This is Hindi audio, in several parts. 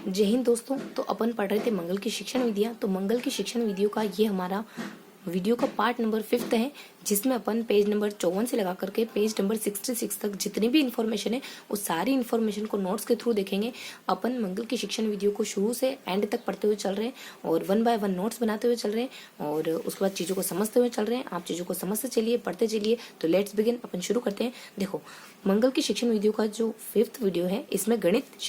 जय हिंद दोस्तों। तो अपन पढ़ रहे थे मंगल की शिक्षण विधियां। तो मंगल की शिक्षण विधियों का ये हमारा वीडियो का पार्ट नंबर 5 है, जिसमें अपन पेज नंबर 54 से लगा करके पेज नंबर 66 तक जितनी भी इन्फॉर्मेशन है उस सारी इन्फॉर्मेशन को नोट्स के थ्रू देखेंगे। अपन मंगल की शिक्षण वीडियो को शुरू से एंड तक पढ़ते हुए चल रहे हैं और 1 बाय 1 नोट्स बनाते हुए चल रहे हैं और उसके बाद चीज़ों को समझते हुए चल रहे हैं। आप चीज़ों को समझते चलिए, पढ़ते चलिए। तो लेट्स बिगिन, अपन शुरू करते हैं। देखो, मंगल की शिक्षण वीडियो का जो 5th वीडियो है, इसमें गणित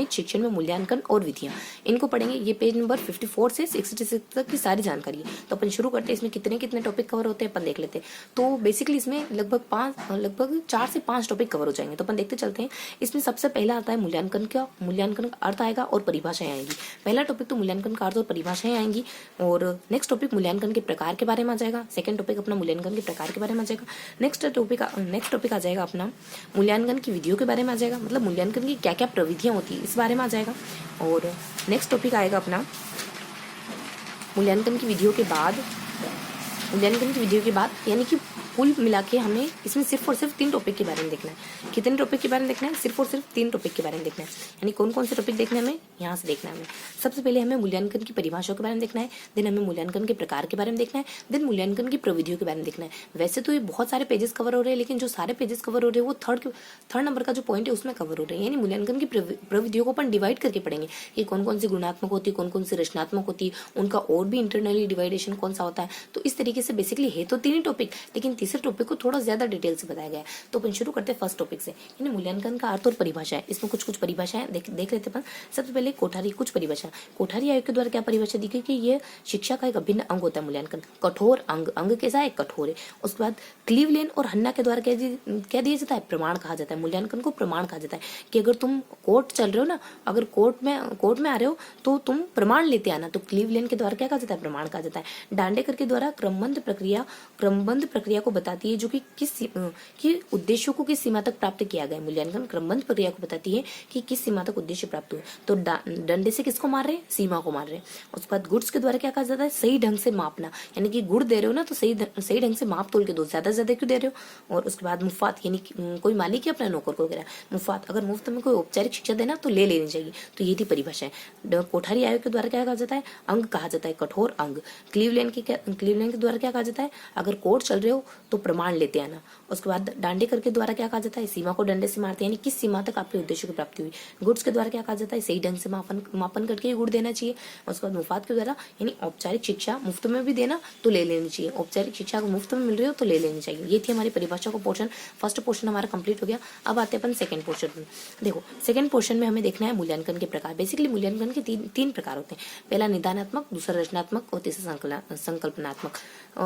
शिक्षण में मूल्यांकन और विधियां, इनको पढ़ेंगे। ये पेज नंबर 54 से 66 तक की सारी जानकारी है। तो अपन शुरू करते हैं। इसमें कितने कितने टॉपिक कवर होते हैं अपन देख लेते हैं। तो बेसिकली इसमें लगभग 4 से 5 टॉपिक कवर हो जाएंगे। तो अपन देखते चलते हैं। इसमें सबसे पहला आता है मूल्यांकन का अर्थ आएगा और परिभाषाएं आएंगी। पहला टॉपिक तो मूल्यांकन का अर्थ और परिभाषाएं आएंगी। और नेक्स्ट टॉपिक मूल्यांकन के प्रकार के बारे में आ जाएगा। सेकंड टॉपिक अपना मूल्यांकन के प्रकार के बारे में आ जाएगा। नेक्स्ट टॉपिक आ जाएगा अपना मूल्यांकन की विधियों के बारे में आ जाएगा, मतलब मूल्यांकन की क्या क्या प्रविधियां होती है इस बारे में आ जाएगा। और नेक्स्ट टॉपिक आएगा अपना मूल्यांकन की विधियों के बाद यानी कि कुल मिला के हमें इसमें सिर्फ और सिर्फ 3 टॉपिक के बारे में देखना है। कितने टॉपिक के बारे में देखना है? सिर्फ और सिर्फ 3 टॉपिक के बारे में देखना है। यानी कौन कौन से टॉपिक देखने हमें यहाँ से देखना है हमें। सबसे पहले हमें मूल्यांकन की परिभाषाओं के बारे में देखना है, देन हमें मूल्यांकन के प्रकार के बारे में देखना है, देन मूल्यांकन की प्रविधियों के बारे में देखना है। वैसे तो ये बहुत सारे पेजेस कवर हो रहे हैं, लेकिन जो सारे पेजेस कवर हो रहे हैं वो थर्ड नंबर का जो पॉइंट है उसमें कवर हो रहे हैं। यानी मूल्यांकन की प्रविधियों को अपन डिवाइड करके पढ़ेंगे कि कौन कौन सी गुणात्मक होती है, कौन कौन सी रचनात्मक होती है, उनका और भी इंटरनली डिवाइडेशन कौन सा होता है। तो इस तरीके से बेसिकली है तो 3 ही टॉपिक, लेकिन तीसरे टॉपिक को थोड़ा ज्यादा डिटेल से बताया गया है। तो अपन शुरू करते हैं फर्स्ट टॉपिक से, यानी मूल्यांकन का अर्थ और परिभाषा है। इसमें कुछ परिभाषाएं देख लेते हैं अपन। सबसे पहले कोठारी आयोग के द्वारा क्या परिभाषा दी गई कि ये शिक्षा का एक अभिन्न अंग होता है मूल्यांकन। कठोर अंग कैसा है? कठोर है। उसके बाद क्लीवलैंड और हन्ना के द्वारा क्या दिया जाता है? प्रमाण कहा जाता है। मूल्यांकन को प्रमाण कहा जाता है कि अगर तुम कोर्ट चल रहे हो ना, अगर कोर्ट में आ रहे हो तो तुम प्रमाण लेते आना। तो क्लीवलैंड के द्वारा क्या कहा जाता है? प्रमाण कहा जाता है। डांडेकर के द्वारा क्रमबद्ध प्रक्रिया को बताती है जो कि उद्देश्यों को किस सीमा तक प्राप्त किया गया है। मूल्यांकन क्रमबद्ध प्रक्रिया को बताती है कि किस सीमा तक उद्देश्य प्राप्त हुए। तो डंडे से किसको मार रहे हैं? सीमा को मार रहे हैं। उसके बाद गुड्स के द्वारा क्या कहा जाता है? सही ढंग से मापना, यानी कि गुड़ दे रहे हो ना तो सही ढंग से माप तोल के दो, ज्यादा क्यों दे रहे हो। और उसके बाद मुफ्त, यानी कोई मालिक है अपने नौकर को कह रहा है मुफ्त, अगर मुफ्त में कोई औपचारिक शिक्षा देना तो ले लेनी चाहिए। तो ये थी परिभाषा है। कोठारी आयोग के द्वारा क्या कहा जाता है? अंग कहा जाता है, कठोर अंग। क्लीवलैंड के द्वारा क्या कहा जाता है? अगर कोर्ट चल रहे हो तो प्रमाण लेते आना। उसके बाद डांडेकर के द्वारा क्या कहा जाता है? सीमा को डंडे से मारते, यानी किस सीमा तक आपके उद्देश्य की प्राप्ति हुई। गुड्स के द्वारा क्या कहा जाता है? सही ढंग से मापन करके ही गुड़ देना चाहिए। उसके बाद मुफ्त के द्वारा, यानी औपचारिक शिक्षा मुफ्त में भी देना तो ले लेनी चाहिए। औपचारिक शिक्षा अगर मुफ्त में मिल रही हो तो ले लेनी चाहिए। ये थी हमारी परिभाषा का पोर्शन। फर्स्ट पोर्शन हमारा कंप्लीट हो गया। अब आते हैं अपन सेकंड पोर्शन में। देखो, सेकंड पोर्शन में हमें देखना है मूल्यांकन के प्रकार। बेसिकली मूल्यांकन के तीन प्रकार होते हैं। पहला निदानात्मक, दूसरा रचनात्मक और तीसरा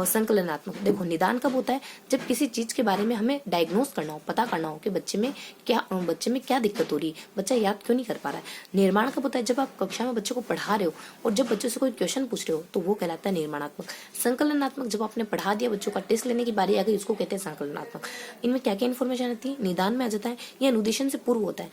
संकलनात्मक। देखो, निदान कब होता है? जब किसी चीज के बारे में हमें डायग्नोस करना हो, पता करना हो कि बच्चे में क्या दिक्कत हो रही है, बच्चा याद क्यों नहीं कर पा रहा है। निर्माण कब होता है? जब आप कक्षा में बच्चे को पढ़ा रहे हो और जब बच्चों से कोई क्वेश्चन पूछ रहे हो तो वो कहलाता है निर्माणात्मक। संकलनात्मक, जब आपने पढ़ा दिया, बच्चों का टेस्ट लेने की बारी आ गई, उसको कहते हैं संकलनात्मक। इनमें क्या क्या इन्फॉर्मेशन आती है? निदान में आ जाता है, यह अनुदेशन से पूर्व होता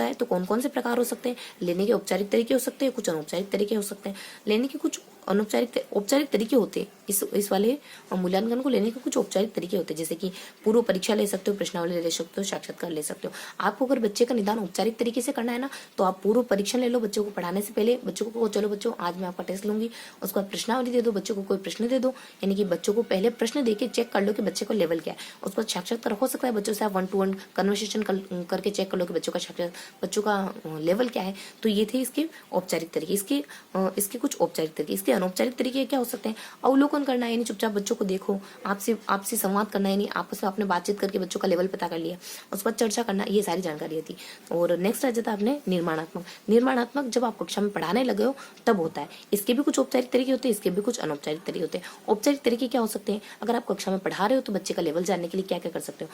है। तो कौन कौन से प्रकार हो सकते हैं? लेने के औपचारिक तरीके हो सकते हैं, कुछ अनौपचारिक तरीके हो सकते हैं। लेने के कुछ औपचारिक तरीके होते हैं। इस वाले मूल्यांकन को लेने के कुछ औपचारिक तरीके होते हैं, जैसे कि पूर्व परीक्षा ले सकते हो, प्रश्नावली ले सकते हो, साक्षात्कार ले सकते हो। आपको अगर बच्चे का निदान औपचारिक तरीके से करना है ना, तो आप पूर्व परीक्षण ले लो। बच्चों को पढ़ाने से पहले बच्चों को चलो बच्चों आज मैं आपका टेस्ट लूंगी। उसके बाद प्रश्नावली दे दो, बच्चों को कोई प्रश्न दे दो, यानी कि बच्चों को पहले प्रश्न देके चेक कर लो कि बच्चे का लेवल क्या है। उसके बाद साक्षात्कार हो सकता है, बच्चों से आप 1-to-1 कन्वर्सेशन करके चेक कर लो कि बच्चों का लेवल क्या है। तो ये थे इसके औपचारिक तरीके। इसके कुछ औपचारिक तरीके। इसके अनौपचारिक तरीके क्या हो सकते हैं? अवलोकन करना, यानी चुपचाप बच्चों को देखो, आपसे संवाद करना, यानी आपस में आपने बातचीत करके बच्चों का लेवल पता कर लिया, उसके बाद चर्चा करना, ये सारी जानकारी थी। और नेक्स्ट आ जाता है आपने निर्माणात्मक, जब आप कक्षा में पढ़ाने लगे हो तब होता है। इसके भी कुछ औपचारिक तरीके होते हैं, इसके भी कुछ अनौपचारिक तरीके होते हैं। औपचारिक तरीके क्या हो सकते हैं? अगर आप कक्षा में पढ़ा रहे हो तो बच्चे का लेवल जानने के लिए क्या क्या कर सकते हो?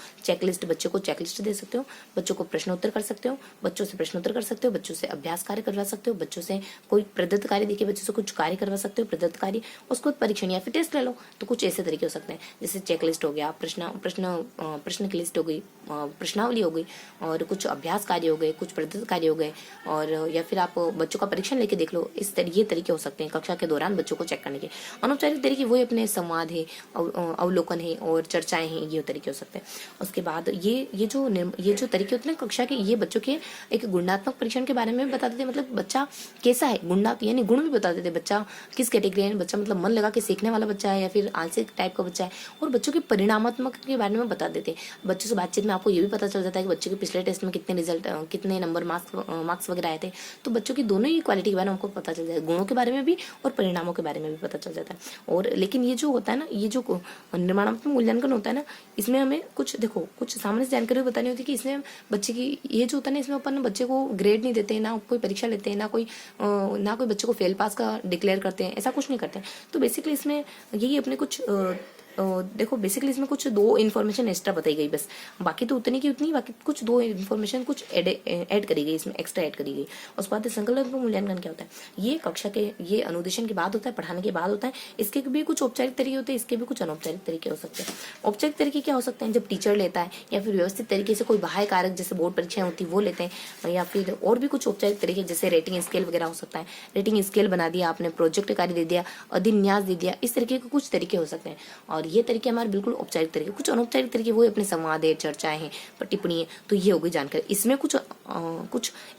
बच्चों को चेकलिस्ट दे सकते हो, बच्चों को प्रश्नोत्तर कर सकते हो, बच्चों से प्रश्नोत्तर कर सकते हो, बच्चों से अभ्यास कार्य करवा सकते हो, बच्चों से कोई प्रदत्त कार्य देके बच्चों से कुछ कार्य करवा सकते हो प्रदत्त कार्य, उसको परीक्षण या फिर टेस्ट ले लो। तो कुछ ऐसे तरीके हो सकते हैं, जैसे चेक लिस्ट हो गया, प्रश्न की लिस्ट हो गई, प्रश्नावली हो गई, और कुछ अभ्यास कार्य हो गए, कुछ प्रदत्त कार्य हो गए, और या फिर आप बच्चों का परीक्षण लेके देख लो। ये तरीके हो सकते हैं कक्षा के दौरान बच्चों को चेक करने के। अनौपचारिक तरीके वही अपने संवाद है, अवलोकन है और चर्चाएं हैं, ये तरीके हो सकते हैं। उसके बाद ये जो तरीके होते हैं कक्षा के, ये बच्चों के एक गुणात्मक परीक्षण के बारे में बता देते, मतलब बच्चा कैसा है, यानी गुण भी बता देते, बच्चा किस कैटेगरी है, बच्चा मतलब मन लगा के सीखने वाला बच्चा है या फिर आलसी टाइप का बच्चा है, और बच्चों के परिणामात्मक के बारे में बता देते हैं। बच्चों से बातचीत में आपको ये भी पता चल जाता है कि बच्चों के पिछले टेस्ट में कितने नंबर मार्क्स वगैरह आए थे। तो बच्चों की दोनों ही क्वालिटी के बारे में हमको पता चल जाता है, गुणों के बारे में भी और परिणामों के बारे में भी पता चल जाता है। और लेकिन ये जो होता है ना, ये जो निर्माणात्मक मूल्यांकन होता है ना, इसमें हमें कुछ सामान्य जानकारी बतानी होती है कि इसमें बच्चे की ये जो होता है ना, इसमें अपन बच्चे को ग्रेड नहीं देते, ना कोई परीक्षा लेते हैं, ना कोई बच्चे को फेल पास का डिक्लेयर करते हैं, ऐसा कुछ नहीं करते हैं। तो बेसिकली इसमें यही अपने कुछ बेसिकली इसमें कुछ 2 इन्फॉर्मेशन एक्स्ट्रा बताई गई बस, बाकी तो उतनी की उतनी, बाकी कुछ 2 इन्फॉर्मेशन कुछ ऐड करी गई, इसमें एक्स्ट्रा ऐड करी गई। उसके बाद संकल्प मूल्यांकन क्या होता है, ये कक्षा के ये अनुदेशन के बाद होता है, पढ़ाने के बाद होता है। इसके भी कुछ औपचारिक तरीके होते हैं, इसके भी कुछ अनौपचारिक तरीके हो सकते हैं। औपचारिक तरीके क्या हो सकते हैं, जब टीचर लेता है या फिर व्यवस्थित तरीके से कोई बाह्य कारक जैसे बोर्ड परीक्षाएं होती है वो लेते हैं, या फिर और भी कुछ औपचारिक तरीके जैसे रेटिंग स्केल वगैरह हो सकता है। रेटिंग स्केल बना दिया आपने, प्रोजेक्ट कार्य दे दिया, अधिन्यास दे दिया, इस तरीके के कुछ तरीके हो सकते हैं। और ये तरीके हमारे बिल्कुल औपचारिक तरीके। कुछ अनौपचारिक तरीके वो अपने संवाद है, चर्चाएं हैं, टिप्पणी है, तो ये हो गई जानकारी। इसमें कुछ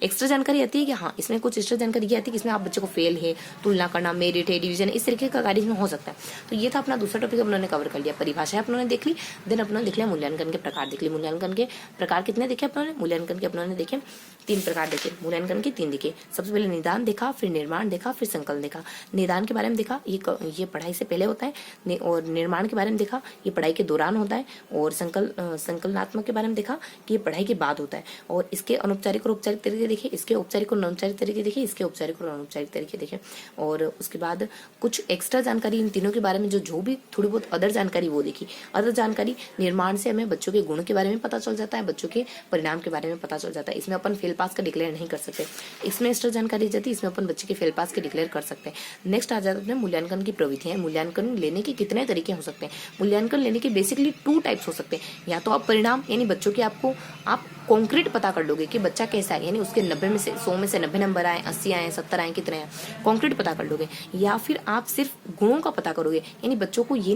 एक्स्ट्रा जानकारी आती है कि हाँ, इसमें कुछ एक्स्ट्रा जानकारी ये आती है कि इसमें आप बच्चे को फेल है, तुलना करना, मेरिट है, डिवीजन, इस तरीके का कार्य इसमें हो सकता है। तो ये था अपना दूसरा टॉपिक, अपने कवर कर लिया। परिभाषा अपने देख ली, देन अपने देख लिया मूल्यांकन के प्रकार देख लिए। मूल्यांकन के प्रकार कितने देखे अपने? मूल्यांकन के अपने देखे 3 प्रकार देखे, मूल्यांकन के 3 देखे। सबसे पहले निदान देखा, फिर निर्माण देखा, फिर संकलन देखा। निदान के बारे में देखा, ये पढ़ाई से पहले होता है, और निर्माण के बारे में देखा, ये पढ़ाई के दौरान होता है, और संकलनात्मक के बारे में देखा कि ये पढ़ाई के बाद होता है। और इसके अनौपचारिक और औपचारिक तरीके देखे, इसके औपचारिक और अनौपचारिक तरीके देखे, इसके औपचारिक और अनौपचारिक तरीके देखे। और उसके बाद कुछ एक्स्ट्रा जानकारी इन तीनों के बारे में, जो भी थोड़ी बहुत अदर जानकारी वो देखी। अदर जानकारी निर्माण से हमें बच्चों के गुण के बारे में पता चल जाता है, बच्चों के परिणाम के बारे में पता चल जाता है। इसमें अपन फेल पास का डिक्लेयर नहीं कर सकते, इसमें एक्स्ट्रा जानकारी जाती है, इसमें अपन बच्चे के फेल पास के डिक्लेयर कर सकते हैं। नेक्स्ट आ जाता है मूल्यांकन की प्रविधियां। मूल्यांकन लेने के कितने तरीके हो सकते हैं? मूल्यांकन लेने के बेसिकली 2 टाइप्स हो सकते हैं। या तो आप परिणाम, यानी बच्चों के आप कॉन्क्रीट पता कर लोगे कि बच्चा कैसा है, यानी उसके 90 में से 100 में से 90 नंबर आए, 80 आए, 70 आए, कितने आए, कॉन्क्रीट पता कर लोगे। या फिर आप सिर्फ गुणों का पता करोगे, यानी बच्चों को ये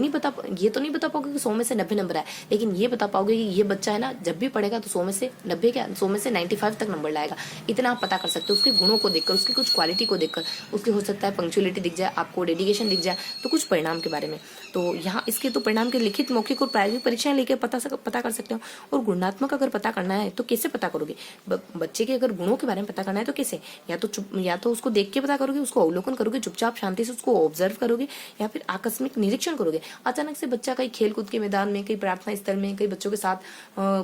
तो नहीं बता पाओगे कि 100 में से 90 नंबर आए, लेकिन ये बता पाओगे कि ये बच्चा है ना, जब भी पढ़ेगा तो 100 में से 95 तक नंबर लाएगा। इतना आप पता कर सकते हो उसके गुणों को देखकर, उसकी कुछ क्वालिटी को देखकर। उसके हो सकता है पंक्चुअलिटी दिख जाए आपको, डेडिकेशन दिख जाए, तो कुछ परिणाम के बारे में। तो यहाँ इसके तो परिणाम के लिखित, मौखिक और प्रायोगिक परीक्षाएं लेकर पता कर सकते हो। और गुणात्मक अगर पता करना है तो कैसे पता करोगे? बच्चे के अगर गुणों के बारे में पता करना है तो कैसे? या तो उसको देख के पता करोगे, उसको अवलोकन करोगे, चुपचाप शांति से उसको ऑब्जर्व करोगे, या फिर आकस्मिक निरीक्षण करोगे। अचानक से बच्चा कहीं खेलकूद के मैदान में, कहीं प्रार्थना स्थल में, कहीं बच्चों के साथ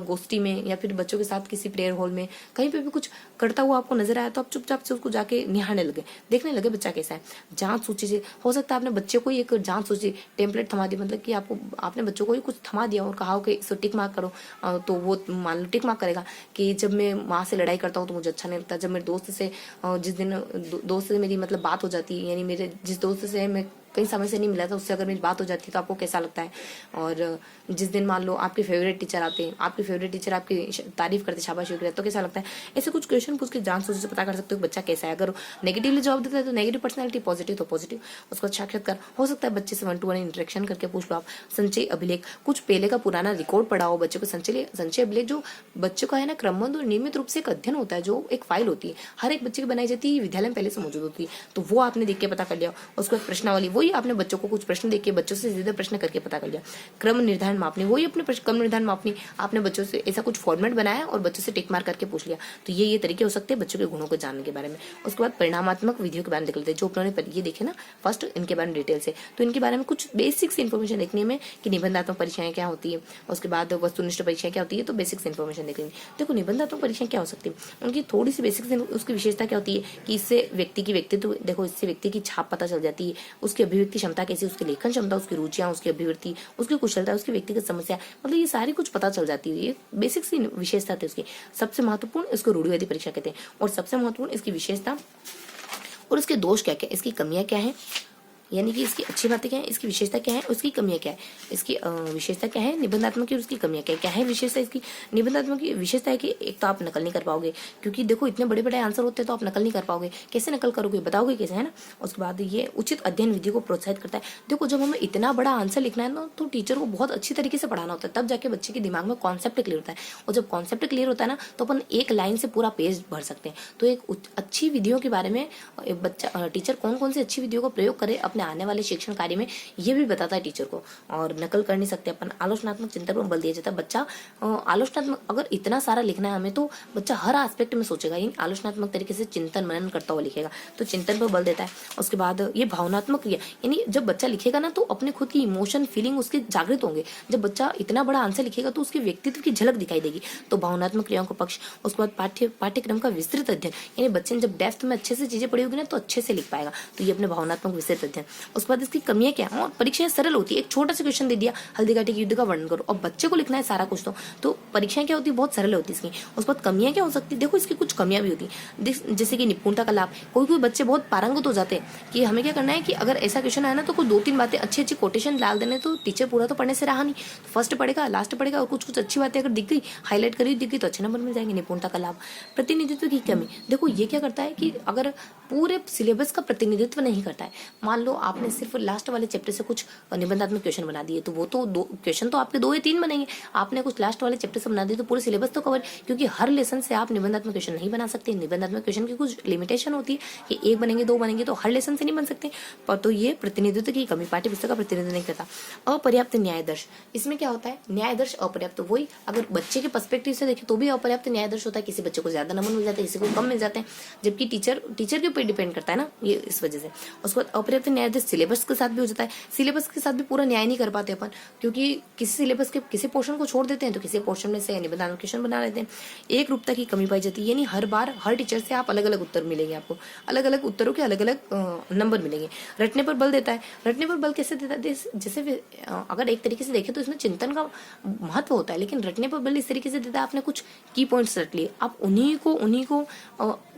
गोष्ठी में, या फिर बच्चों के साथ किसी प्रेयर हॉल में, कहीं पे भी कुछ करता हुआ आपको नजर आया, तो आप चुपचाप से उसको जाके निहारने लगे, देखने लगे बच्चा कैसा है। जांच सूची से हो सकता है आपने बच्चे को एक जांच सूची टेम्पलेट थमा दी, मतलब कि आपने बच्चों को कुछ थमा दिया और कहा कि इसको टिक मार्क करो, तो वो मान लो टिक मार्क करेगा कि जब मैं माँ से लड़ाई करता हूँ तो मुझे अच्छा नहीं लगता, जब मेरे दोस्त से जिस दिन दोस्त से मेरी मतलब बात हो जाती है, यानी मेरे जिस दोस्त से मैं कई समय से नहीं मिला था, उससे अगर मेरी बात हो जाती है तो आपको कैसा लगता है। और जिस दिन मान लो आपके फेवरेट टीचर आते हैं, आपके फेवरेट टीचर आपकी तारीफ करते, शाबाशी करते, तो कैसा लगता है। ऐसे कुछ क्वेश्चन पूछ के जान सोच से पता कर सकते हो बच्चा कैसा है। अगर नेगेटिवली जवाब देता है तो नेगेटिव पर्सनैलिटी, पॉजिटिव तो पॉजिटिव। उसको साक्षात्कार हो सकता है बच्चे से 1-to-1 इंटरेक्शन करके पूछ लो आप। संचय अभिलेख, कुछ पहले का पुराना रिकॉर्ड पढ़ाओ बच्चे को। संचय अभिलेख जो बच्चों का है ना, क्रमबद्ध और नियमित रूप से एक अध्ययन होता है, जो एक फाइल होती है, हर एक बच्चे की बनाई जाती है, विद्यालय में पहले से मौजूद होती है, तो वो आपने देख के पता कर लिया। उसको एक प्रश्नावली, वही आपने बच्चों को कुछ प्रश्न देके बच्चों से सीधे प्रश्न करके पता कर लिया। क्रम निर्धारण मापनी, वही अपने क्रम निर्धारण मापनी आपने बच्चों से ऐसा कुछ फॉर्मेट बनाया और बच्चों से टिक मार्क करके पूछ लिया। तो ये तरीके हो सकते हैं बच्चों के गुणों को जानने के बारे में। उसके बाद परिणामात्मक विधियों के बारे में देख लेते हैं, जो उन्होंने ये देखे ना फर्स्ट, इनके बारे में डिटेल से। तो इनके बारे में कुछ बेसिक्स इन्फॉर्मेशन देखनी है कि निबंधात्मक परीक्षाएं क्या होती है, उसके बाद वस्तुनिष्ठ परीक्षाएं क्या होती है, तो बेसिक्स इन्फॉर्मेशन देख लेंगे। देखो निबंधात्मक परीक्षाएं क्या हो सकती है, उनकी थोड़ी सी बेसिक्स, उसकी विशेषता क्या होती है कि इससे व्यक्ति की व्यक्तित्व, देखो इससे व्यक्ति की छाप पता चल जाती है, उसकी अभिव्यक्ति क्षमता कैसी, उसकी लेखन क्षमता, उसकी रुचियां, उसकी अभिवृत्ति, उसकी कुशलता, उसकी व्यक्तिगत समस्या, मतलब ये सारी कुछ पता चल जाती है। ये बेसिक सी विशेषता थी उसकी। सबसे महत्वपूर्ण इसको रूढ़िवादी परीक्षा कहते हैं, और सबसे महत्वपूर्ण इसकी विशेषता और इसके दोष क्या क्या, इसकी कमियां क्या है, यानी कि इसकी अच्छी बातें क्या है, इसकी विशेषता क्या है, उसकी कमियां क्या है। इसकी विशेषता क्या है निबंधात्मक की, उसकी कमियां क्या है विशेषता इसकी। निबंधात्मक की विशेषता है कि एक तो आप नकल नहीं कर पाओगे, क्योंकि देखो इतने बड़े बड़े आंसर होते हैं तो आप नकल नहीं कर पाओगे, कैसे नकल करोगे, बताओगे कैसे, है ना। उसके बाद ये उचित अध्ययन विधि को प्रोत्साहित करता है। देखो जब हमें इतना बड़ा आंसर लिखना है ना तो टीचर को बहुत अच्छी तरीके से पढ़ाना होता है, तब जाके बच्चे के दिमाग में कॉन्सेप्ट क्लियर होता है। और जब कॉन्सेप्ट क्लियर होता है ना तो अपन एक लाइन से पूरा पेज भर सकते हैं। तो एक अच्छी विधियों के बारे में एक बच्चा टीचर कौन कौन सी अच्छी विधियों का प्रयोग करे अपने आने वाले शिक्षण कार्य में, ये भी बताता है टीचर को। और नकल कर नहीं सकते अपन, आलोचनात्मक चिंतन पर बल दिया जाता है। बच्चा आलोचनात्मक अगर इतना सारा लिखना है हमें तो बच्चा हर एस्पेक्ट में सोचेगा, यानी आलोचनात्मक तरीके से चिंतन मनन करता हुआ लिखेगा, तो चिंतन पर बल देता है। उसके बाद ये भावनात्मक क्रिया, यानी जब बच्चा लिखेगा ना तो अपने खुद की इमोशन फीलिंग उसके जागृत होंगे। जब बच्चा इतना बड़ा आंसर लिखेगा तो उसके व्यक्तित्व की झलक दिखाई देगी, तो भावनात्मक क्रियाओं का पक्ष। उसके बाद पाठ्यक्रम का विस्तृत अध्ययन, यानी बच्चे ने जब डेप्थ में अच्छे से चीजें पढ़ी होगी ना तो अच्छे से लिख पाएगा, तो ये अपने भावनात्मक विस्तृत अध्ययन। उसके बाद इसकी कमियां क्या है, और परीक्षाएं सरल होती है, एक छोटा सा क्वेश्चन दे दिया हल्दी घाटी के युद्ध का वर्णन करो, और बच्चे को लिखना है सारा कुछ, तो परीक्षाएं क्या होती है बहुत सरल होती है इसकी। उसके बाद कमियां क्या हो सकती है, देखो इसकी कुछ कमियां भी होती है, जैसे कि निपुणता का लाभ। कोई कोई बच्चे बहुत पारंगत हो जाते हैं कि हमें क्या करना है कि अगर ऐसा क्वेश्चन आया ना तो कुछ 2-3 बातें अच्छी अच्छी कोटेशन डाल देने, तो टीचर पूरा तो पढ़ने से रहा नहीं, फर्स्ट पढ़ेगा लास्ट पढ़ेगा, और कुछ कुछ अच्छी बातें अगर दिख गई हाईलाइट करी दिख गई तो अच्छे नंबर मिल जाएंगे। निपुणता का लाभ। प्रतिनिधित्व की कमी, देखो ये क्या करता है कि अगर पूरे सिलेबस का प्रतिनिधित्व नहीं करता है, मान लो आपने सिर्फ लास्ट वाले चैप्टर से कुछ निबंधात्मक क्वेश्चन बना दिए, तो वो तो दो क्वेश्चन तो आपके 2 या 3 बनेंगे, आपने कुछ लास्ट वाले चैप्टर से बना दिए तो पूरे सिलेबस तो कवर, क्योंकि हर लेसन से आप निबंधात्मक क्वेश्चन नहीं बना सकते। निबंधात्मक क्वेश्चन की कुछ लिमिटेशन होती है कि 1 बनेंगे 2 बनेंगे, तो हर लेसन से नहीं बन सकते। पर तो ये प्रतिनिधित्व की कमी, पाठ्य पुस्तक का प्रतिनिधित्व नहीं करता। अपर्याप्त न्यायदर्श, इसमें क्या होता है न्यायदर्श अपर्याप्त, वही अगर बच्चे के पर्सपेक्टिव से देखें तो भी अपर्याप्त न्यायदर्श होता है, किसी बच्चे को ज्यादा नंबर मिल जाते हैं, किसी को कम मिल जाते हैं, जबकि टीचर के ऊपर डिपेंड करता है ना ये, इस वजह से। उसके बाद अपर्याप्त न्यायदर्श सिलेबस के साथ भी हो जाता है, सिलेबस के साथ भी पूरा न्याय नहीं कर पाते अपन, क्योंकि किसी सिलेबस के किसी पोर्शन को छोड़ देते हैं तो किसी पोर्शन में से निबंधात्मक क्वेश्चन बना लेते हैं। एक रूपता की कमी पाई जाती है, यानी हर बार हर टीचर से आप अलग अलग उत्तर मिलेंगे, आपको अलग अलग उत्तरों के अलग अलग नंबर मिलेंगे। रटने पर बल देता है, रटने पर बल कैसे देता है, जैसे अगर एक तरीके से देखें तो इसमें चिंतन का महत्व होता है, लेकिन रटने पर बल इस तरीके से देता है, आपने कुछ की पॉइंट्स रट लिए, आप उन्हीं को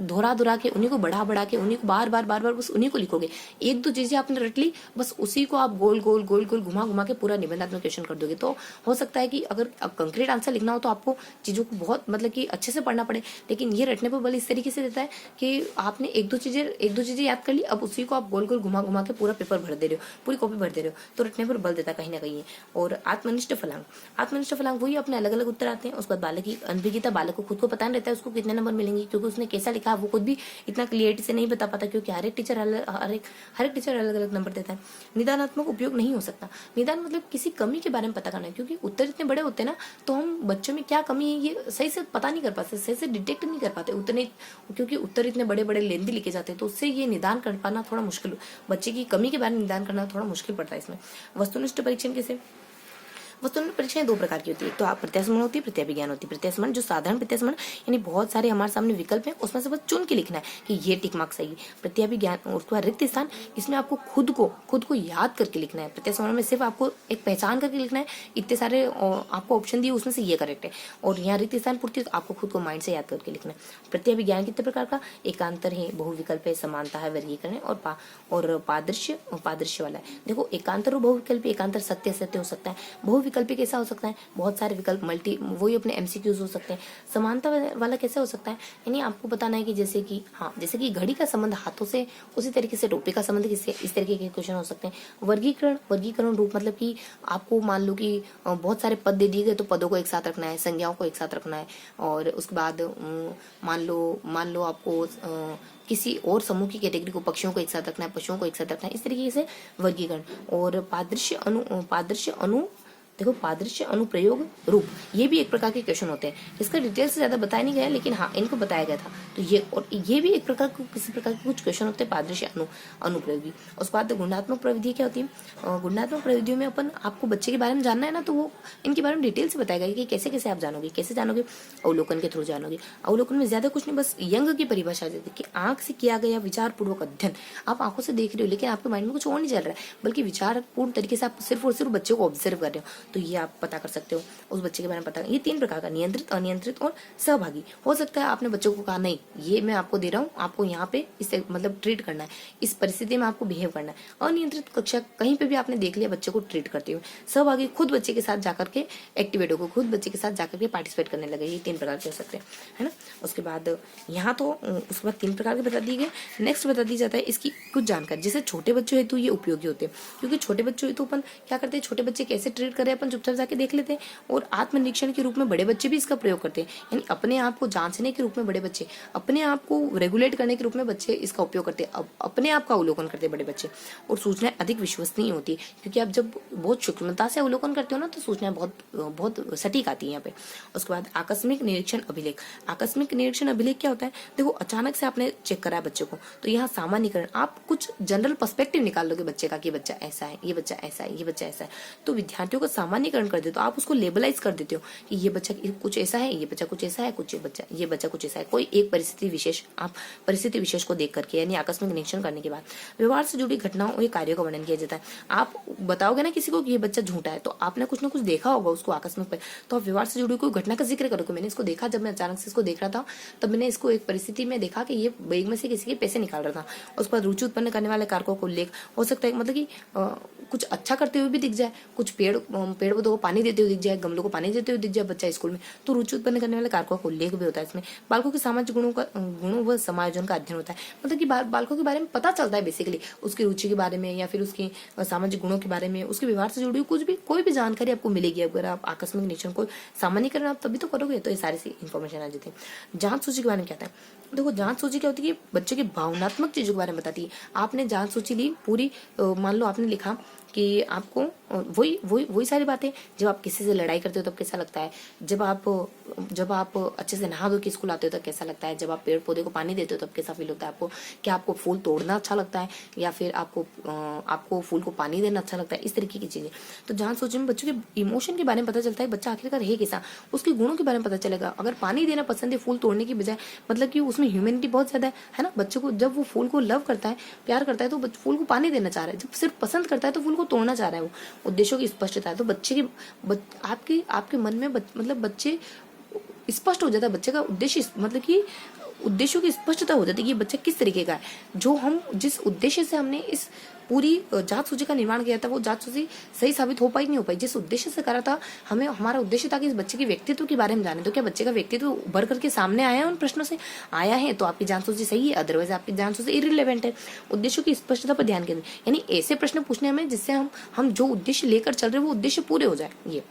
दोहरा के, उन्हीं को बढ़ा के, उन्हीं को बार बार बस उन्हीं को लिखोगे। 1-2 चीजें आपने रट ली, बस उसी को आप गोल गोल घुमा के पूरा निबंधात्मक क्वेश्चन कर दोगे। तो हो सकता है कि अगर कंक्रीट आंसर लिखना हो तो आपको चीजों को बहुत मतलब कि अच्छे से पढ़ना पड़े, लेकिन ये रटने पर बल इस तरीके से देता है कि आपने एक दो चीजें याद कर ली, अब उसी को आप गोल घुमा के पूरा पेपर भर दे रहे हो, पूरी कॉपी भर दे रहे हो, तो रटने पर बल देता है कहीं ना कहीं। और आत्मनिष्ठ फलांग वही अपने अलग अलग उत्तर आते हैं। उसके बाद बालक की अनभिज्ञता, बालक को खुद को पता नहीं रहता है उसको कितने नंबर मिलेंगे, क्योंकि उसने कैसा लिखा वो खुद भी इतना क्लियरिटी से नहीं बता पाता, क्योंकि हर एक टीचर अलग अलग नंबर देता है। निदानात्मक उपयोग नहीं हो सकता, निदान मतलब किसी कमी के बारे में पता करना है, क्योंकि उत्तर इतने बड़े होते हैं ना तो हम बच्चों में क्या कमी है ये सही से पता नहीं कर पाते, सही से डिटेक्ट नहीं कर पाते उतने, क्योंकि उत्तर इतने बड़े बड़े लेंदी लिखे जाते हैं, तो उससे ये निदान कर पाना थोड़ा मुश्किल, बच्चे की कमी के बारे में निदान करना थोड़ा मुश्किल पड़ता है इसमें। वस्तुनिष्ठ परीक्षण कैसे, वस्तुनिष्ठ परीक्षाएं 2 प्रकार की होती है, तो आप प्रत्यास्मरण होती है, प्रत्याभिज्ञान होती है। प्रत्यास्मरण जो साधारण प्रत्यास्मरण, यानी बहुत सारे हमारे सामने विकल्प हैं, उसमें से बस चुन के लिखना है कि ये टिक मार्क सही। प्रत्याभिज्ञान और उसके बाद रिक्त स्थान, इसमें आपको खुद को याद करके लिखना है। प्रत्यास्मरण में सिर्फ आपको एक पहचान करके लिखना है, इतने सारे आपको ऑप्शन दिए उसमें से ये करेक्ट है, और यहाँ रिक्त स्थान पूर्ति तो आपको खुद को माइंड से याद करके लिखना है। प्रत्याभिज्ञान कितने प्रकार का, एकांतर है, बहुविकल्प है, समानता है, वर्गीकरण और पादृश्य वाला है। देखो एकांतर और बहुविकल्प, एकांतर सत्य हो सकता है, बहुविकल्प कैसा हो सकता है, बहुत सारे विकल्प मल्टी वही अपने एमसीक्यूज हो सकते हैं। समानता वाला कैसे हो सकता है, यानी आपको बताना है कि जैसे कि घड़ी का संबंध हाथों से, उसी तरीके से टोपी का संबंध किससे, इस तरीके के क्वेश्चन हो सकते हैं। वर्गीकरण रूप मतलब कि आपको मान लो कि बहुत सारे पद दे दिए गए तो पदों को एक साथ रखना है, संज्ञाओं को एक साथ रखना है, और उसके बाद मान लो आपको किसी और समूह की कैटेगरी को, पक्षियों को एक साथ रखना है, पशुओं को एक साथ रखना है, इस तरीके से वर्गीकरण। और पादृश्य अनुप्रयोग रूप, ये भी एक प्रकार के क्वेश्चन होते हैं, इसका डिटेल से ज्यादा बताया नहीं गया, लेकिन हाँ इनको बताया गया था। तो ये भी एक प्रकार किसी प्रकार के कुछ क्वेश्चन होते हैं पादृश्य अनुप्रयोगी। उसके बाद गुणात्मक प्रविधि क्या होती है, गुणात्मक प्रविधियों में अपन आपको बच्चे के बारे में जानना है ना, तो वो इनके बारे में डिटेल से बताएगा कि कैसे आप जानोगे, कैसे जानोगे, अवलोकन के थ्रू जानोगे। अवलोकन में ज्यादा कुछ नहीं, बस यंग की परिभाषा देती है कि आंख से किया गया विचार पूर्वक अध्ययन, आप आंखों से देख रहे हो लेकिन आपके माइंड में कुछ और नहीं चल रहा है, बल्कि विचार पूर्ण तरीके से आप सिर्फ और सिर्फ बच्चे को ऑब्जर्व कर रहे हो, तो ये आप पता कर सकते हो, उस बच्चे के बारे में पता। ये 3 प्रकार का, नियंत्रित, अनियंत्रित और सहभागी। हो सकता है आपने बच्चों को कहा नहीं ये मैं आपको दे रहा हूँ, आपको यहाँ पे इससे मतलब ट्रीट करना है, इस परिस्थिति में आपको बिहेव करना है। अनियंत्रित कक्षा कहीं पे भी आपने देख लिया बच्चे को ट्रीट करते हुए। सहभागी खुद बच्चे के साथ जाकर के एक्टिवेट होकर, खुद बच्चे के साथ जाकर के पार्टिसिपेट करने लगे। ये 3 प्रकार के हो सकते हैं, है ना। उसके बाद यहाँ तो उसके बाद 3 प्रकार के बता दिए गए। नेक्स्ट बता दी जाता है इसकी कुछ जानकारी। जैसे छोटे बच्चों हेतु ये उपयोगी होते हैं, क्योंकि छोटे बच्चों हेतु अपन क्या करते हैं, छोटे बच्चे कैसे ट्रीट करें अपन चुपचाप जाके देख लेते हैं। और आत्मनिरीक्षण के रूप में बड़े बच्चे भी इसका प्रयोग करते हैं, यानी अपने आप को जांचने के रूप में बड़े बच्चे, अपने आप को रेगुलेट करने के रूप में बच्चे इसका उपयोग करते हैं, अपने आप का अवलोकन करते हैं बड़े बच्चे। और सूचनाएं अधिक विश्वसनीय होती है, क्योंकि आप जब बहुत सूक्ष्मता से अवलोकन करते हो ना, तो सूचनाएं बहुत सटीक आती है यहाँ पे। उसके बाद आकस्मिक निरीक्षण अभिलेख। आकस्मिक निरीक्षण अभिलेख क्या होता है, देखो अचानक से आपने चेक करा बच्चे को, तो यहाँ सामान्यकरण, आप कुछ जनरल पर्सपेक्टिव निकाल लोगे बच्चे का कि बच्चा ऐसा है, ये बच्चा ऐसा है, ये बच्चा ऐसा है। तो विद्यार्थियों को सामान्यकरण कर देते हो, आप उसको लेबलाइज कर देते हो कि ये बच्चा कुछ ऐसा है, ये बच्चा कुछ ऐसा है, ये बच्चा कुछ ऐसा है। कोई एक परिस्थिति विशेष, आप परिस्थिति विशेष को देख करके, यानी आकस्मिक निरीक्षण करने के बाद व्यवहार से जुड़ी घटनाओं और कार्यों का वर्णन किया जाता है। आप बताओगे ना किसी को कि ये बच्चा झूठा है, तो आपने कुछ ना कुछ देखा होगा उसको आकस्मिक पर, तो आप व्यवहार से जुड़ी कोई घटना का जिक्र करोगे। मैंने इसको देखा, जब मैं अचानक से इसको देख रहा था, तब मैंने इसको एक परिस्थिति में देखा कि ये बैग में से किसी के पैसे निकाल रहा था। उसके बाद रुचि उत्पन्न करने वाले कारकों को उल्लेख हो सकता है, मतलब कि कुछ अच्छा करते हुए भी दिख जाए, कुछ पेड़ पौधों को पानी देते हुए दिख जाए, गमलों को पानी देते हुए दिख जाए बच्चा स्कूल में, तो रुचि उत्पन्न करने वाले कारकों का उल्लेख भी होता है इसमें। बालकों के सामाजिक गुणों व समायोजन का अध्ययन होता है, मतलब कि बालकों के बारे में पता चलता है बेसिकली, उसकी रुचि के बारे में या फिर उसकी सामाजिक गुणों के बारे में, उसके व्यवहार से जुड़ी कुछ भी कोई भी जानकारी आपको मिलेगी अगर आप आकस्मिक निरीक्षण को सामान्यकरण आप तभी तो करोगे, तो ये सारी सी इन्फॉर्मेशन आ जाती है। जांच सूची के बारे में क्या था, देखो जांच सूची क्या होती है, बच्चे की भावनात्मक चीजों के बारे में बताती है। आपने जांच सूची ली पूरी, मान लो आपने लिखा कि आपको वही सारी बातें, जब आप किसी से लड़ाई करते हो तब कैसा लगता है, जब आप अच्छे से नहा धो के स्कूल आते हो तब कैसा लगता है, जब आप पेड़ पौधे को पानी देते हो तब कैसा फील होता है आपको, क्या आपको फूल तोड़ना अच्छा लगता है या फिर आपको फूल को पानी देना अच्छा लगता है, इस तरीके की चीजें। तो जांच सूची में बच्चों के इमोशन के बारे में पता चलता है, बच्चा आखिरकार है कैसा, उसके गुणों के बारे में पता चलेगा। अगर पानी देना पसंद है फूल तोड़ने की बजाय, मतलब कि उसमें ह्यूमैनिटी बहुत ज्यादा है ना। बच्चे को जब वो फूल को लव करता है, प्यार करता है, तो फूल को पानी देना चाह रहा है, जब सिर्फ पसंद करता है तो फूल को तोड़ना चाह रहा है। वो उद्देश्यों की स्पष्टता है, तो बच्चे की आपके मन में मतलब बच्चे स्पष्ट हो जाता है, बच्चे का उद्देश्य, मतलब कि उद्देश्यों की स्पष्टता हो जाती है कि बच्चा किस तरीके का है। जो हम जिस उद्देश्य से हमने इस पूरी जांच सूची का निर्माण किया था, वो जांच सूची सही साबित हो पाई नहीं हो पाई। जिस उद्देश्य से करा था, हमें हमारा उद्देश्य था कि इस बच्चे के व्यक्तित्व के बारे में जाने। तो क्या बच्चे का व्यक्तित्व उभर करके सामने आया है, उन प्रश्नों से आया है, तो आपकी जांच सूची सही है, अदरवाइज आपकी जांच सूची इरिलेवेंट है। उद्देश्यों की स्पष्टता पर ध्यान केंद्रित, यानी ऐसे प्रश्न पूछने हमें जिससे हम जो उद्देश्य लेकर चल रहे हैं वो उद्देश्य पूरे हो जाए। ये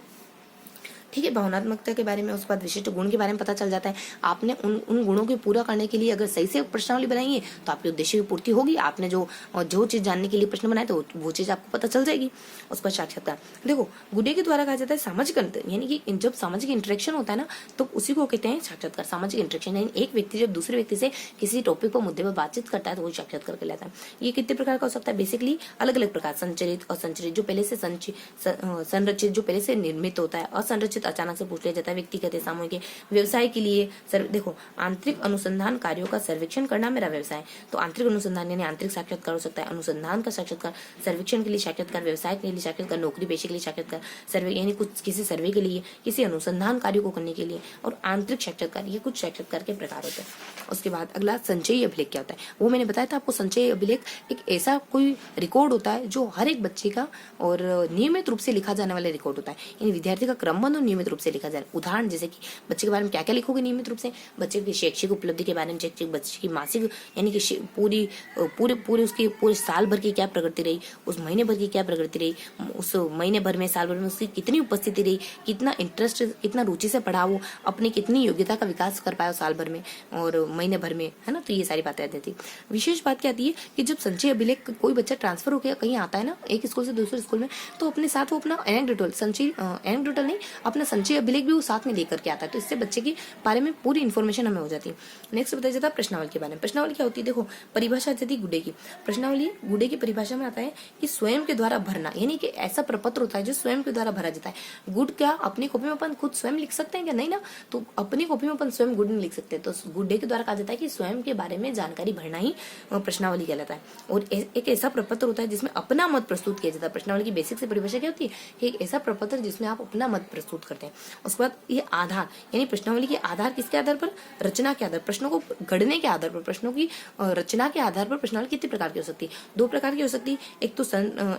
ठीक है। भावनात्मकता के बारे में, उसके बाद विशिष्ट गुण के बारे में पता चल जाता है। आपने उन गुणों को पूरा करने के लिए अगर सही से प्रश्नावली बनाई है तो आपके उद्देश्य की पूर्ति होगी। आपने जो चीज जानने के लिए प्रश्न बनाए तो वो चीज आपको पता चल जाएगी। उस पर साक्षात्कार, देखो गुडे के द्वारा कहा जाता है सामाजिक अंतर, यानी कि जब सामाजिक इंटरेक्शन होता है ना, तो उसी को कहते हैं साक्षात्कार। सामाजिक इंटरेक्शन यानी एक व्यक्ति जब दूसरे व्यक्ति से किसी टॉपिक पर, मुद्दे पर बातचीत करता है तो वो साक्षात्कार कहलाता है। ये कितने प्रकार का हो सकता है, बेसिकली अलग अलग प्रकार, संचरित, असंचरित, जो पहले से संरचित, जो पहले से निर्मित होता है, असंरचित अचानक से पूछ लिया जाता है, व्यक्तिगत, सामूहिक, व्यवसाय के लिए। देखो आंतरिक अनुसंधान कार्यों का सर्वेक्षण करना मेरा व्यवसाय, तो आंतरिक अनुसंधान यानी आंतरिक साक्षात्कार हो सकता है, अनुसंधान का साक्षात्कार, सर्वेक्षण के लिए साक्षात्कार, व्यवसाय के लिए साक्षात्कार, नौकरी पेशे के लिए साक्षात्कार, सर्वे यानी कुछ किसी सर्वे के लिए, किसी अनुसंधान कार्य को करने के लिए, और आंतरिक साक्षात्कार, ये कुछ साक्षात्कार के प्रकार होते हैं। उसके बाद अगला संचयी अभिलेख क्या होता है, वो मैंने बताया था आपको। संचयी अभिलेख एक ऐसा कोई रिकॉर्ड होता है जो हर एक बच्चे का और नियमित रूप से लिखा जाने वाला रिकॉर्ड होता है, यानी विद्यार्थी का क्रमबद्ध और नियमित रूप से लिखा जाए। उदाहरण जैसे कि बच्चे के बारे में क्या क्या लिखोगे नियमित रूप से, बच्चे की शैक्षिक उपलब्धि के बारे में, बच्चे की मासिक यानी कि पूरे उसकी पूरे साल भर की क्या प्रगति रही, उस महीने भर की क्या प्रगति रही, उस महीने भर में, साल भर में उसकी कितनी उपस्थिति रही, कितना इंटरेस्ट, कितना रुचि से पढ़ा, वो अपनी कितनी योग्यता का विकास कर पाया साल भर में और महीने भर में, है ना। तो ये सारी बातें आती थी। विशेष बात क्या आती है कि जब संचय अभिलेख, कोई बच्चा ट्रांसफर होकर कहीं आता है ना एक स्कूल से दूसरे स्कूल में, तो अपने साथ वो अपना एनेक्डोटल, संचय एनेक्डोटल नहीं, अपना अपना संचय अभिलेख भी वो साथ में लेकर के आता है, तो इससे बच्चे के बारे में पूरी इन्फॉर्मेशन हमें हो जाती है। नेक्स्ट बताया जाता है प्रश्नावली के बारे में। प्रश्नावली क्या होती है, देखो परिभाषा जाती है गुडे की। प्रश्नावली गुडे की परिभाषा में आता है कि स्वयं के द्वारा भरना, यानी कि ऐसा प्रपत्र होता है जो स्वयं के द्वारा भरा जाता है। गुड क्या अपनी कॉपी में अपन खुद स्वयं लिख सकते हैं क्या? नहीं ना, तो अपनी कॉपी में अपन स्वयं गुड नहीं लिख सकते, तो गुडे के द्वारा कहा जाता है कि स्वयं के बारे में जानकारी भरना ही प्रश्नावली कहलाता है। और एक ऐसा प्रपत्र होता है जिसमें अपना मत प्रस्तुत किया जाता है। प्रश्नावली की बेसिक से परिभाषा क्या होती है कि एक ऐसा प्रपत्र जिसमें आप अपना मत प्रस्तुत करते हैं। उसके बाद ये आधार, यानी प्रश्नावली के आधार किसके आधार पर? रचना के आधार, प्रश्नों को गढ़ने के आधार पर, प्रश्नों की रचना के आधार पर प्रश्नावली कितने प्रकार की हो सकती है? 2 प्रकार की हो सकती है, एक तो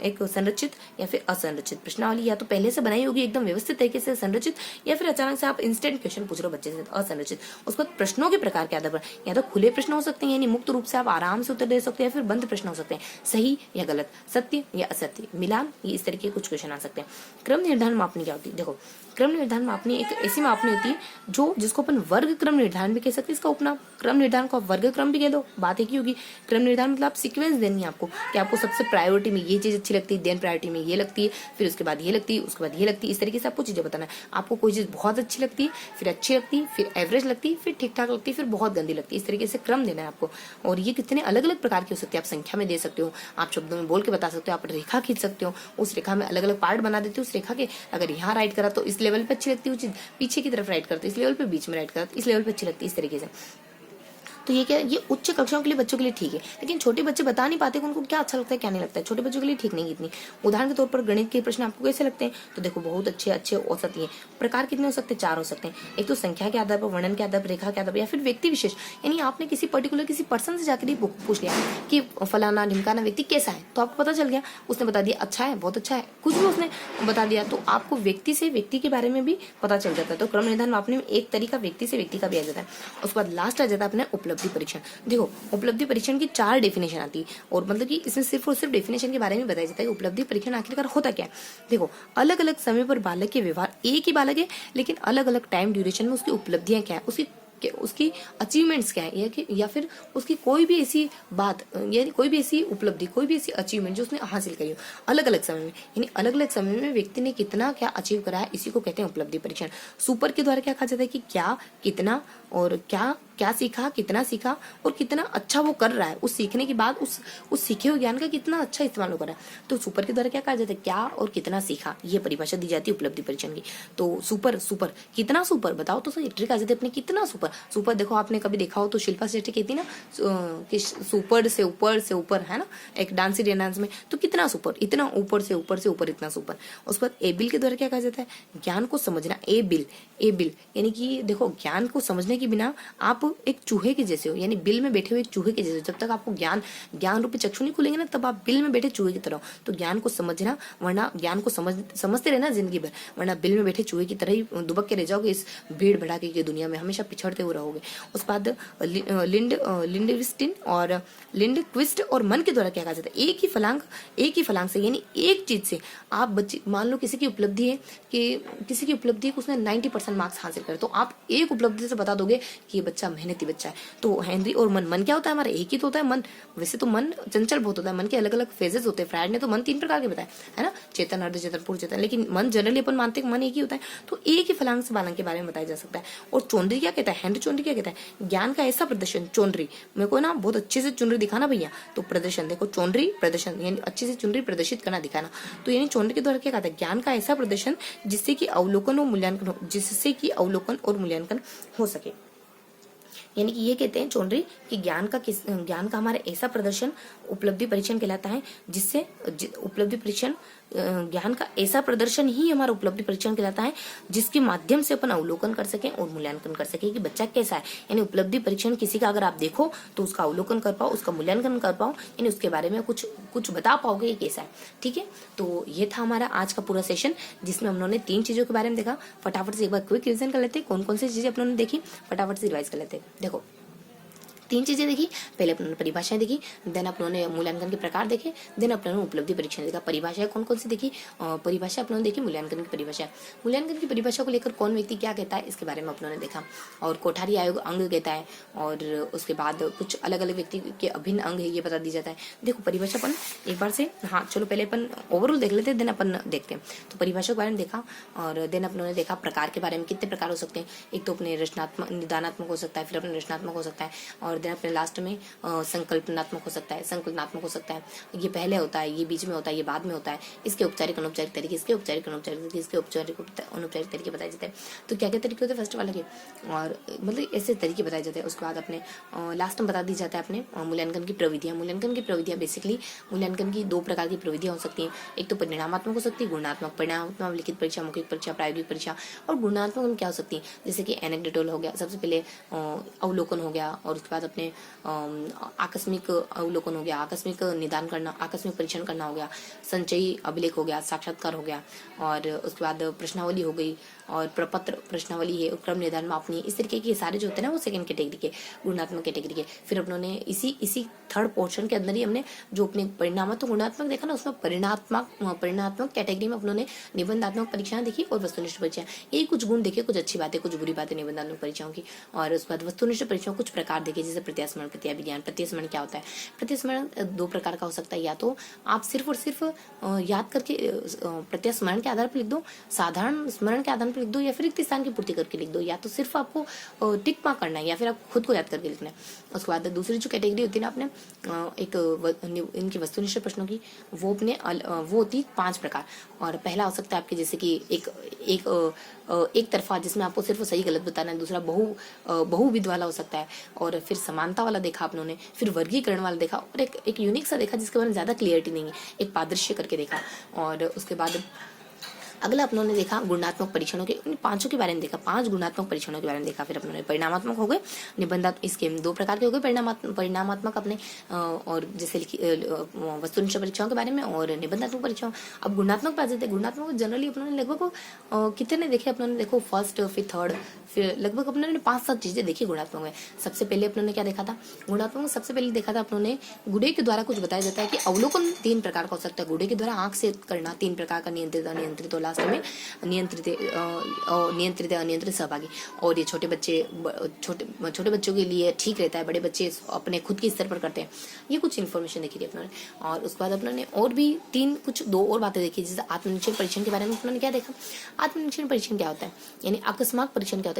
एक संरचित या फिर असंरचित प्रश्नावली। या तो पहले से बनाई होगी एकदम व्यवस्थित तरीके से संरचित, या फिर अचानक से आप इंस्टेंट क्वेश्चन पूछ रहे हो बच्चे से, असंरचित। उसके बाद प्रश्नों के प्रकार के आधार पर या तो खुले प्रश्न हो सकते हैं, यानी मुक्त रूप से आप आराम से उत्तर दे सकते हैं, या फिर बंद प्रश्न हो सकते हैं, सही या गलत, सत्य या असत्य, मिलान, ये इस तरीके के कुछ क्वेश्चन आ सकते हैं। क्रम निर्धारण मापनी क्या होती है? देखो क्रम निर्धारण मापनी एक ऐसी मापनी होती है जो जिसको अपन वर्ग क्रम निर्धारण भी कह सकते हैं। इसका उपनाम क्रम निर्धारण को आप वर्ग क्रम भी कह दो, बात एक ही होगी। क्रम निर्धारण मतलब आप सीक्वेंस देनी है आपको कि आपको सबसे प्रायोरिटी में ये चीज अच्छी लगती है, देन प्रायोरिटी में ये लगती है, फिर उसके बाद ये लगती है, उसके बाद ये लगती है, इस तरीके से आपको चीजें बताना है। आपको कोई चीज बहुत अच्छी लगती है, फिर अच्छी लगती है, फिर एवरेज लगती है, फिर ठीक ठाक लगती है, फिर बहुत गंदी लगती है, इस तरीके से क्रम देना है आपको। और ये कितने अलग अलग प्रकार की हो सकती है, आप संख्या में दे सकते हो, आप शब्दों में बोल के बता सकते हो, आप रेखा खींच सकते हो, उस रेखा में अलग अलग पार्ट बना देते हो उस रेखा के। अगर यहाँ राइट करा तो इस लेवल पे अच्छी लगती है चीज, पीछे की तरफ राइट करते इस लेवल पे, बीच में राइट करते इस लेवल पे अच्छी लगती है, इस तरीके से। तो ये क्या है, ये उच्च कक्षाओं के लिए बच्चों के लिए ठीक है, लेकिन छोटे बच्चे बता नहीं पाते कि उनको क्या अच्छा लगता है क्या नहीं लगता है, छोटे बच्चों के लिए ठीक नहीं इतनी। उदाहरण के तौर पर गणित के प्रश्न आपको कैसे लगते हैं? तो देखो बहुत अच्छे अच्छे औसत ये प्रकार कितने हो सकते हैं? 4 हो सकते हैं। एक तो संख्या के आधार पर, वर्णन के आधार पर, रेखा के आधार पर, या फिर व्यक्ति विशेष, यानी आपने किसी पर्टिकुलर किसी पर्सन से जाकर पूछ लिया कि फलाना ढिमकाना व्यक्ति कैसा है, तो आपको पता चल गया, उसने बता दिया अच्छा है, बहुत अच्छा है, कुछ भी उसने बता दिया, तो आपको व्यक्ति से व्यक्ति के बारे में भी पता चल जाता है। तो क्रम निर्धारण मापने में एक तरीका व्यक्ति से व्यक्ति का भी आ जाता है। उसके बाद लास्ट आ जाता है अपने उपलब्धि परीक्षण। देखो उपलब्धि परीक्षण की 4 डेफिनेशन आती है, और मतलब कि इसमें सिर्फ और सिर्फ डेफिनेशन के बारे में बताया जाता है कि उपलब्धि परीक्षण आखिरकार होता क्या है। देखो अलग अलग समय पर बालक के व्यवहार, एक ही बालक है लेकिन अलग अलग टाइम ड्यूरेशन में उसकी उपलब्धियां क्या है, उसकी अचीवमेंट्स क्या है, या फिर उसकी कोई भी ऐसी बात, यानी कोई भी ऐसी उपलब्धि, कोई भी ऐसी अचीवमेंट जो उसने हासिल करी हो अलग अलग समय में, यानी अलग अलग समय में व्यक्ति ने कितना क्या अचीव करा है, इसी को कहते हैं उपलब्धि परीक्षण। सुपर के द्वारा क्या कहा जाता है कि क्या, कितना और क्या क्या सीखा, कितना सीखा और कितना अच्छा वो कर रहा है, उस सीखने के बाद उस सीखे हुए ज्ञान का कितना अच्छा इस्तेमाल कर रहा है। तो सुपर के द्वारा क्या कहा जाता है, क्या और कितना सीखा, ये परिभाषा दी जाती है उपलब्धि परीक्षण की। तो सुपर कितना सुपर बताओ तो सही, ट्रिक आ जाती है अपने कितना सुपर। देखो आपने कभी देखा हो तो शिल्पा शेट्टी कहती ना कि सुपर से ऊपर है ना, एक डांसी डांस में, तो कितना सुपर, इतना ऊपर से ऊपर इतना सुपर। उसके बाद एबिल के द्वारा क्या कहा जाता है, ज्ञान को समझना। एबिल यानी कि देखो ज्ञान को समझने के बिना आप एक चूहे के जैसे हो, यानी बिल में बैठे हुए एक चूहे के जैसे हो। जब तक आपको ज्ञान रूपी चक्षु नहीं खुलेंगे ना, तब आप बिल में बैठे चूहे की तरह हो। तो ज्ञान को समझना, वरना ज्ञान को समझते रहना जिंदगी भर, वरना बिल में बैठे चूहे की तरह ही दुबक के रह जाओगे इस भीड़ भड़ाके की दुनिया में, हमेशा पिछड़ते हुए रहोगे। उसके बाद लिंडक्विस्ट और मन के द्वारा क्या कहा जाता है, एक ही फलांग से, यानी एक चीज से आप बच्चे, मान लो किसी की उपलब्धि है कि उसने 90% मार्क्स हासिल करे, तो आप एक उपलब्धि से बता दोगे कि ये बच्चा मेहनती बच्चा है। तो हेनरी और मन क्या होता है, हमारा एक ही तो होता है मन। वैसे तो मन चंचल बहुत होता है, मन के अलग अलग फेजेस होते हैं। फ्रायड ने तो मन 3 प्रकार के बताए है ना, चेतन, अर्ध चेतन, पूर्ण चेतन, लेकिन मन जनरली अपन मानते हैं मन एक ही होता है। तो एक ही फलांग से बालक के बारे में बताया जा सकता है। और चोनरी क्या कहता है, हेनरी चोनरी क्या कहता है, ज्ञान का ऐसा प्रदर्शन। चोनरी मेरे को ना बहुत अच्छे से चुनरी दिखाना भैया, तो प्रदर्शन देखो, चोनरी प्रदर्शन यानी अच्छे से चुनरी प्रदर्शित करना, दिखाना। तो यानी चोनरी के द्वारा क्या कहता है, ज्ञान का ऐसा प्रदर्शन जिससे कि अवलोकन और मूल्यांकन हो सके। यानी कि ये कहते हैं चोनरी कि ज्ञान का हमारा ऐसा प्रदर्शन उपलब्धि परीक्षण कहलाता है, जिससे उपलब्धि परीक्षण, ज्ञान का ऐसा प्रदर्शन ही हमारा उपलब्धि परीक्षण कहलाता है, जिसके माध्यम से अपन अवलोकन कर सकें और मूल्यांकन कर सकें कि बच्चा कैसा है। यानी उपलब्धि परीक्षण किसी का अगर आप देखो तो उसका अवलोकन कर पाओ, उसका मूल्यांकन कर पाओ, यानी उसके बारे में कुछ बता पाओगे ये कैसा है। ठीक है, तो ये था हमारा आज का पूरा सेशन, जिसमें हम लोगों ने 3 चीजों के बारे में देखा। फटाफट से एक बार क्विक रिवीजन कर लेते हैं, कौन कौन सी चीजें अपन ने देखी, फटाफट से रिवाइज कर लेते हैं। देखो तीन चीजें देखी। पहले अपने परिभाषाएं देखी, देन अपने मूल्यांकन के प्रकार देखे, देन अपने उपलब्धि परीक्षण देखा। परिभाषाएं कौन कौन सी देखी, परिभाषा अपने देखी, मूल्यांकन की परिभाषा। मूल्यांकन की परिभाषा को लेकर कौन व्यक्ति क्या कहता है इसके बारे में अपने देखा, और कोठारी आयोग अंग कहता है, और उसके बाद कुछ अलग अलग व्यक्ति के अभिन्न अंग है ये बता दी जाता है। देखो परिभाषा अपन एक बार से, हाँ चलो पहले अपन ओवरऑल देख लेते हैं, देन अपन देखते हैं। तो परिभाषा के बारे में देखा, और देन अपने देखा प्रकार के बारे में, कितने प्रकार हो सकते हैं। एक तो अपने रचनात्मक निदानात्मक हो सकता है, फिर अपने रचनात्मक हो सकता है, और देन अपने लास्ट में संकल्पनात्मक हो सकता है, संकल्पनात्मक हो सकता है। ये पहले होता है, ये बीच में होता है, ये बाद में होता है। इसके औपचारिक अनौपचारिक तरीके, इसके औपचारिक अनौपचारिक तरीके, इसके औपचारिक अनौपचारिक तरीके बताए जाते हैं। तो क्या क्या तरीके होते हैं फर्स्ट वाले के, और मतलब ऐसे तरीके बताए जाते हैं। उसके बाद अपने लास्ट में बता दी जाता है अपने मूल्यांकन की प्रविधियां। मूल्यांकन की प्रविधियां बेसिकली मूल्यांकन की दो प्रकार की प्रविधियां हो सकती हैं। एक तो परिणामात्मक हो सकती है, गुणात्मक। परिणामात्मक लिखित परीक्षा, मौखिक परीक्षा, प्रायोगिक परीक्षा। और गुणात्मक में क्या हो सकती है, जैसे कि एनेक्डोटल हो गया, सबसे पहले अवलोकन हो गया, और उसके बाद अपने आकस्मिक अवलोकन हो गया, आकस्मिक निदान करना, आकस्मिक परीक्षण करना हो गया, संचयी अभिलेख हो गया, साक्षात्कार हो गया, और उसके बाद प्रश्नावली हो गई, और प्रपत्र प्रश्नावली है, क्रम निर्धारण मापनी, इस तरीके के सारे जो होते हैं ना वो सेकंड कैटेगरी के, गुणात्मक कैटेगरी के। फिर अपनों ने इसी थर्ड पोर्शन के अंदर ही हमने जो अपने परिणामात्मक गुणात्मक देखा ना, उसमें परिणात्मक कैटेगरी में अपनों ने निबंधात्मक परीक्षाएं देखी और वस्तुनिष्ठ परीक्षाएं। यही कुछ गुण देखे, कुछ अच्छी बातें, कुछ बुरी बातें निबंधात्मक परीक्षाओं की। और उसके बाद वस्तुनिष्ठ परीक्षाओं कुछ प्रकार देखे, जैसे प्रत्यास्मरण, प्रत्याभिज्ञान। प्रत्यास्मरण क्या होता है, प्रत्यास्मरण दो प्रकार का हो सकता है, या तो आप सिर्फ और सिर्फ याद करके प्रत्यास्मरण के आधार पर लिख दो, साधारण स्मरण के आधार पर लिख दो, या फिर रिक्त स्थान की पूर्ति करके लिख दो, या तो सिर्फ आपको टिक मार्क करना है, या फिर आप खुद को याद करके लिखना है। उसके बाद दूसरी जो कैटेगरी होती है ना अपने एक इनकी वस्तुनिष्ठ प्रश्नों की, वो होती 5 प्रकार। और पहला हो सकता है आपके जैसे कि एक तरफा, जिसमें आपको सिर्फ सही गलत बताना है। दूसरा बहुविध वाला हो सकता है, और फिर समानता वाला देखा आप लोगों ने, फिर वर्गीकरण वाला देखा, और एक यूनिक सा देखा जिसके बारे में ज्यादा क्लियरिटी नहीं है, एक पादृश्य करके देखा। और उसके बाद अगला अपनों ने देखा गुणात्मक परीक्षणों के, उन पांचों के बारे में देखा, 5 गुणात्मक परीक्षणों के बारे में देखा। फिर अपनों ने परिणामात्मक हो गए, निबंधात्मक, इसके 2 प्रकार के हो गए, परिणामात्मक अपने और जैसे वस्तुनिष्ठ परीक्षाओं के बारे में, और निबंधात्मक परीक्षाओं। अब गुणात्मक बात देते हैं। गुणात्मक जनरली अपनों ने लगभग कितने देखे अपनों ने, देखो फर्स्ट, फिर थर्ड, फिर लगभग अपनों ने 5-7 चीजें देखी गुणात्मक में। सबसे पहले अपनों ने क्या देखा था, गुणात्मक में सबसे पहले देखा था अपनों ने गुड़े के द्वारा कुछ बताया जाता है कि अवलोकन 3 प्रकार का हो सकता है। गुड़े के द्वारा आंख से करना 3 प्रकार का, नियंत्रित, अनियंत्रित, और लास्ट में नियंत्रित अनियंत्रित सहभागी। और ये छोटे बच्चों के लिए ठीक रहता है, बड़े बच्चे अपने खुद के स्तर पर करते हैं। ये कुछ इन्फॉर्मेशन देखी थी अपनों ने। और उसके बाद अपनों ने और भी 2 और बातें देखी, जैसे आत्मनिरीक्षण परीक्षण के बारे में अपनों ने क्या देखा। आत्मनिरीक्षण परीक्षण क्या होता है, यानी अकस्मात परीक्षण क्या होता है।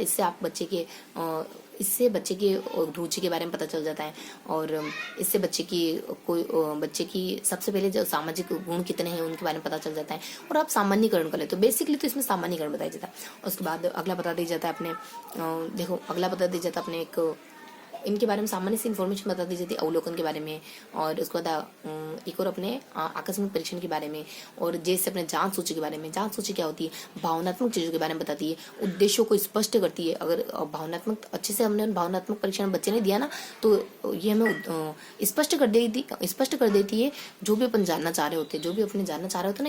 इससे बच्चे की रुचि के बारे में पता चल जाता है, और इससे बच्चे की सबसे पहले जो सामाजिक गुण कितने हैं उनके बारे में पता चल जाता है, और आप सामान्यीकरण कर ले। तो बेसिकली तो इसमें सामान्यीकरण बताया जाता है। उसके बाद अगला बता दिया जाता है अपने, अगला बता दिया जाता है अपने इनके बारे में सामान्य सी इन्फॉर्मेशन बता दी जाती है, अवलोकन के बारे में, और उसके बाद एक और अपने आकस्मिक परीक्षण के बारे में, और जैसे अपने जांच सूची के बारे में। जांच सूची क्या होती है, भावनात्मक चीजों के बारे में बताती है, उद्देश्यों को स्पष्ट करती है। अगर भावनात्मक अच्छे से हमने भावनात्मक परीक्षण बच्चे ने दिया ना, तो ये हमें स्पष्ट कर देती है जो भी अपन जानना चाह रहे होते हैं, जो भी अपने जानना चाह रहे होते हैं ना